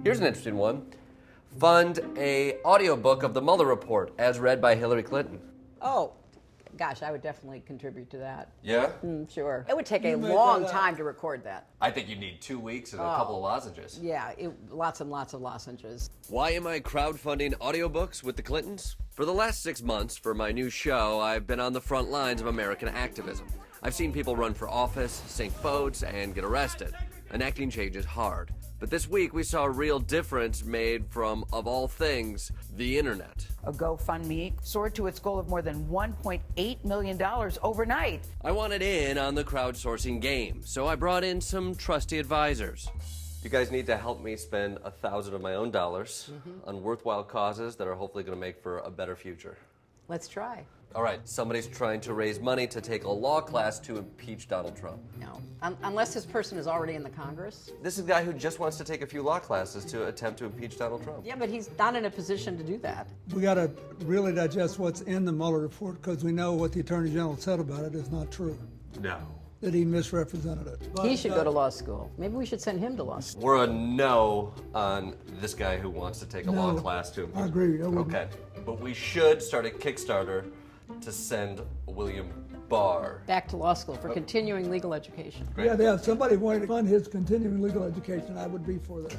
Here's an interesting one. Fund a audiobook of the Mueller report as read by Hillary Clinton. Oh, gosh, I would definitely contribute to that. Yeah? Sure. It would take a long time to record that. I think you need 2 weeks and a couple of lozenges. Yeah, lots and lots of lozenges. Why am I crowdfunding audiobooks with the Clintons? For the last 6 months, for my new show, I've been on the front lines of American activism. I've seen people run for office, sink boats, and get arrested. Enacting change is hard. But this week, we saw a real difference made from, of all things, the internet. A GoFundMe soared to its goal of more than $1.8 million overnight. I wanted in on the crowdsourcing game, so I brought in some trusty advisors. You guys need to help me spend 1,000 of my own dollars on worthwhile causes that are hopefully going to make for a better future. Let's try. All right, somebody's trying to raise money to take a law class to impeach Donald Trump. No. Unless this person is already in the Congress. This is a guy who just wants to take a few law classes to attempt to impeach Donald Trump. Yeah, but he's not in a position to do that. We got to really digest what's in the Mueller report because we know what the Attorney General said about it is not true. No. That he misrepresented it. He should go to law school. Maybe we should send him to law school. We're a no on this guy who wants to take a law class to impeach. I agree. Okay, but we should start a Kickstarter to send William Barr Back to law school for continuing legal education. Yeah, if somebody wanted to fund his continuing legal education, I would be for that.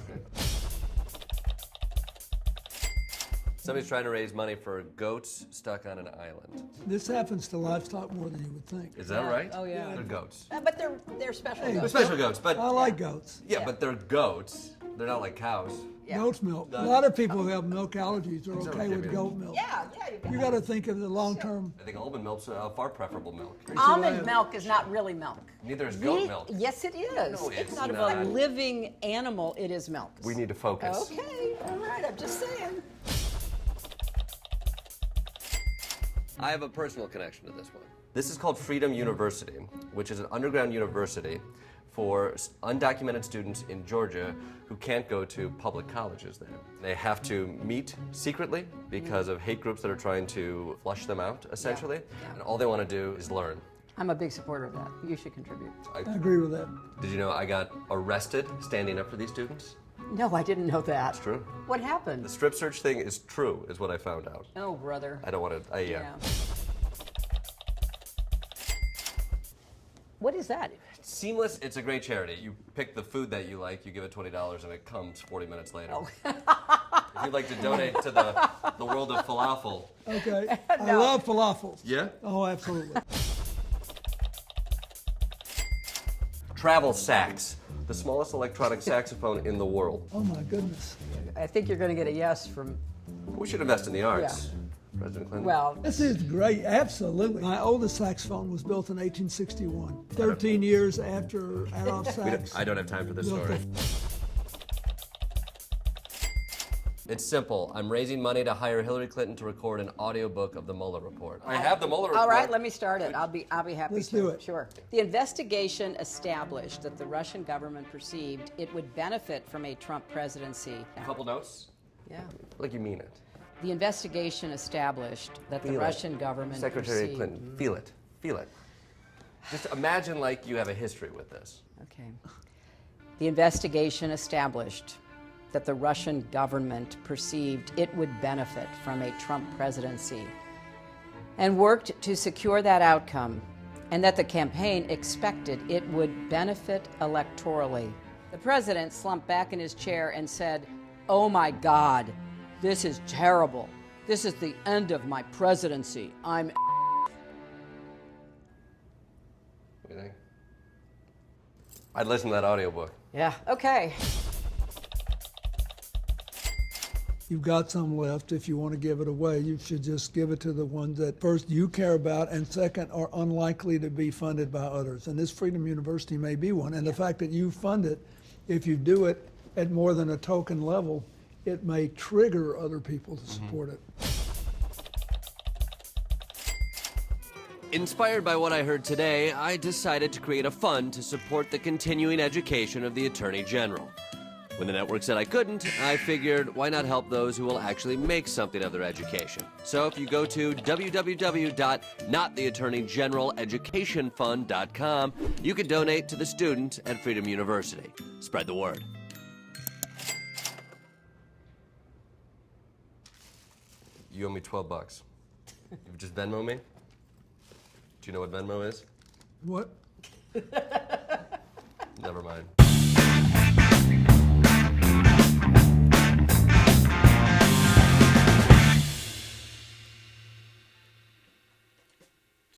Somebody's trying to raise money for goats stuck on an island. This happens to livestock more than you would think. Is that right? Oh, yeah. They're goats. But they're special Hey, They're goats. special goats, but I like goats. yeah, but they're goats. They're not like cows. Yeah. Goat's milk. A lot of people who have milk allergies are okay with ridiculous. goat milk. Yeah, You got to think of the long term. I think almond milk's far preferable milk. Almond milk is not really milk. Neither is goat milk. Yes, it is. No, it's not not. a living animal. It is milk. We need to focus. Okay, all right. I'm just saying. I have a personal connection to this one. This is called Freedom University, which is an underground university for undocumented students in Georgia who can't go to public colleges there. They have to meet secretly because of hate groups that are trying to flush them out, essentially. Yeah. And all they want to do is learn. I'm a big supporter of that. You should contribute. I agree with that. Did you know I got arrested standing up for these students? No, I didn't know that. It's true. What happened? The strip search thing is true, is what I found out. Oh, brother. I don't want to, Yeah. What is that? Seamless, it's a great charity. You pick the food that you like, you give it $20, and it comes 40 minutes later. Oh. If you'd like to donate to the world of falafel. Okay. I love falafels. Yeah? Oh, absolutely. Travel sax, the smallest electronic saxophone in the world. Oh, my goodness. I think you're going to get a yes from. We should invest in the arts. President Clinton. Well, This is great, absolutely. My oldest saxophone was built in 1861, 13 years after Adolph Sax. I don't have time for this built story. the- It's simple. I'm raising money to hire Hillary Clinton to record an audiobook of the Mueller report. I have the Mueller report. all right, let me start it. I'll be happy Let's to. do it. Sure. The investigation established that the Russian government perceived it would benefit from a Trump presidency. A couple notes? Yeah. Like you mean it. The investigation established that the Feel it. Russian government Secretary perceived. Clinton, feel it. Feel it. Just imagine like you have a history with this. Okay. The investigation established that the Russian government perceived it would benefit from a Trump presidency and worked to secure that outcome, and that the campaign expected it would benefit electorally. The president slumped back in his chair and said, "Oh my God, this is terrible. This is the end of my presidency. I'm." What do you think? I'd listen to that audiobook. Yeah, okay. You've got some left. If you want to give it away, you should just give it to the ones that first you care about and second are unlikely to be funded by others. And this Freedom University may be one. And the fact that you fund it, if you do it at more than a token level, it may trigger other people to support it. Inspired by what I heard today, I decided to create a fund to support the continuing education of the Attorney General. When the network said I couldn't, I figured why not help those who will actually make something of their education. So if you go to www.nottheattorneygeneraleducationfund.com, you can donate to the student at Freedom University. Spread the word. You owe me $12. You just Venmo me? Do you know what Venmo is? What?